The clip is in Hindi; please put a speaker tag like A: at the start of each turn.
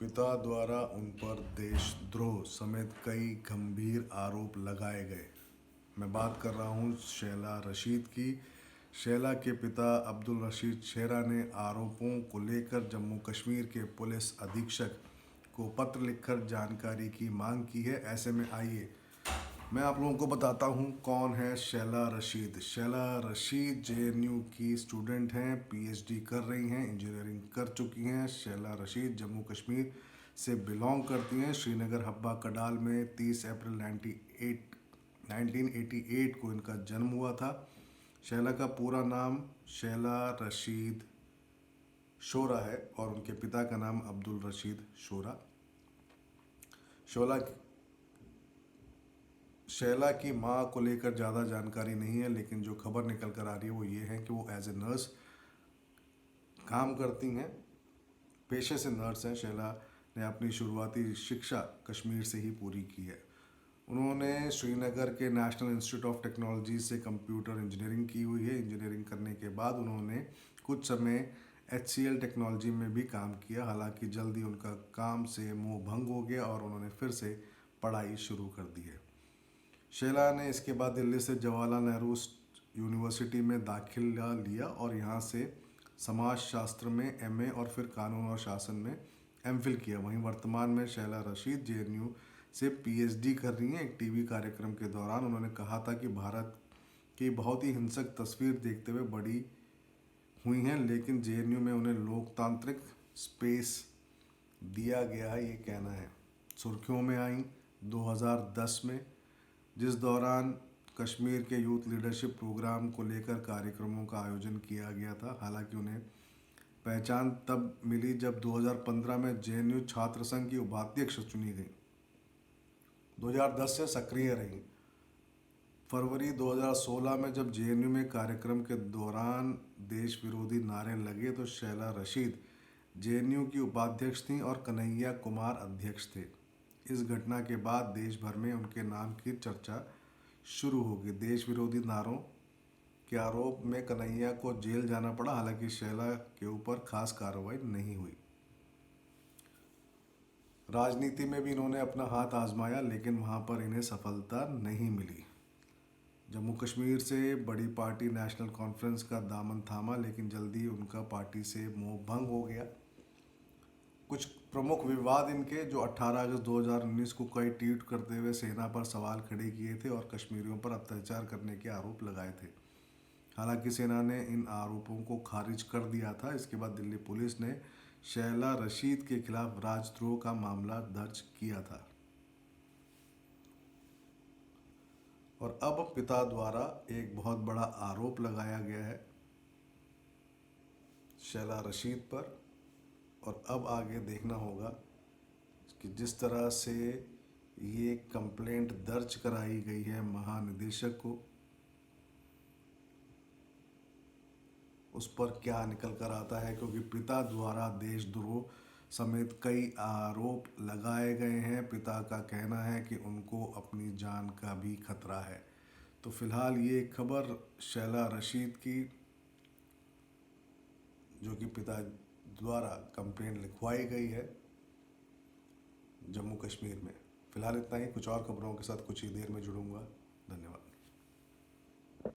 A: पिता द्वारा उन पर देशद्रोह समेत कई गंभीर आरोप लगाए गए। मैं बात कर रहा हूँ शैला रशीद की। शैला के पिता अब्दुल रशीद शेरा ने आरोपों को लेकर जम्मू कश्मीर के पुलिस अधीक्षक को पत्र लिखकर जानकारी की मांग की है। ऐसे में आइए मैं आप लोगों को बताता हूँ कौन है शैला रशीद। शैला रशीद जेएनयू की स्टूडेंट हैं, पीएचडी कर रही हैं, इंजीनियरिंग कर चुकी हैं। शैला रशीद जम्मू कश्मीर से बिलोंग करती हैं। श्रीनगर हब्बा कडाल में 30 अप्रैल 1988 को इनका जन्म हुआ था। शैला का पूरा नाम शैला रशीद शोरा है और उनके पिता का नाम अब्दुल रशीद शोरा। शैला की मां को लेकर ज़्यादा जानकारी नहीं है, लेकिन जो खबर निकल कर आ रही है वो ये है कि वो एज ए नर्स काम करती हैं, पेशे से नर्स हैं। शैला ने अपनी शुरुआती शिक्षा कश्मीर से ही पूरी की है। उन्होंने श्रीनगर के नेशनल इंस्टीट्यूट ऑफ टेक्नोलॉजी से कंप्यूटर इंजीनियरिंग की हुई है। इंजीनियरिंग करने के बाद उन्होंने कुछ समय HCL टेक्नोलॉजी में भी काम किया। हालांकि जल्दी उनका काम से मोह भंग हो गया और उन्होंने फिर से पढ़ाई शुरू कर दी है। शैला ने इसके बाद दिल्ली से जवाहरलाल नेहरू यूनिवर्सिटी में दाखिला लिया और यहाँ से समाजशास्त्र में MA और फिर कानून और शासन में MPhil किया। वहीं वर्तमान में शैला रशीद जेएनयू से PhD कर रही हैं। एक टीवी कार्यक्रम के दौरान उन्होंने कहा था कि भारत की बहुत ही हिंसक तस्वीर देखते हुए बड़ी हुई हैं, लेकिन जेएनयू में उन्हें लोकतांत्रिक स्पेस दिया गया है, ये कहना है। सुर्खियों में आई 2010 में, जिस दौरान कश्मीर के यूथ लीडरशिप प्रोग्राम को लेकर कार्यक्रमों का आयोजन किया गया था। हालांकि उन्हें पहचान तब मिली जब 2015 में जेएनयू छात्र संघ की उपाध्यक्ष चुनी गई। 2010 से सक्रिय रहीं। फरवरी 2016 में जब जेएनयू में कार्यक्रम के दौरान देश विरोधी नारे लगे तो शैला रशीद जेएनयू की उपाध्यक्ष थीं और कन्हैया कुमार अध्यक्ष थे। इस घटना के बाद देश भर में उनके नाम की चर्चा शुरू हो गई। देश विरोधी नारों के आरोप में कन्हैया को जेल जाना पड़ा। हालांकि शैला के ऊपर खास कार्रवाई नहीं हुई। राजनीति में भी इन्होंने अपना हाथ आजमाया, लेकिन वहां पर इन्हें सफलता नहीं मिली। जम्मू कश्मीर से बड़ी पार्टी नेशनल कॉन्फ्रेंस का दामन थामा, लेकिन जल्दी उनका पार्टी से मोह भंग हो गया। कुछ प्रमुख विवाद इनके जो 18 अगस्त 2019 को कई ट्वीट करते हुए सेना पर सवाल खड़े किए थे और कश्मीरियों पर अत्याचार करने के आरोप लगाए थे। हालांकि सेना ने इन आरोपों को खारिज कर दिया था। इसके बाद दिल्ली पुलिस ने शैला रशीद के खिलाफ राजद्रोह का मामला दर्ज किया था और अब पिता द्वारा एक बहुत बड़ा आरोप लगाया गया है शैला रशीद पर। और अब आगे देखना होगा कि जिस तरह से ये कंप्लेंट दर्ज कराई गई है महानिदेशक को, उस पर क्या निकल कर आता है, क्योंकि पिता द्वारा देशद्रोह समेत कई आरोप लगाए गए हैं। पिता का कहना है कि उनको अपनी जान का भी खतरा है। तो फिलहाल ये खबर शैला रशीद की, जो कि पिता द्वारा कंप्लेंट लिखवाई गई है जम्मू कश्मीर में। फिलहाल इतना ही। कुछ और खबरों के साथ कुछ ही देर में जुड़ूंगा। धन्यवाद।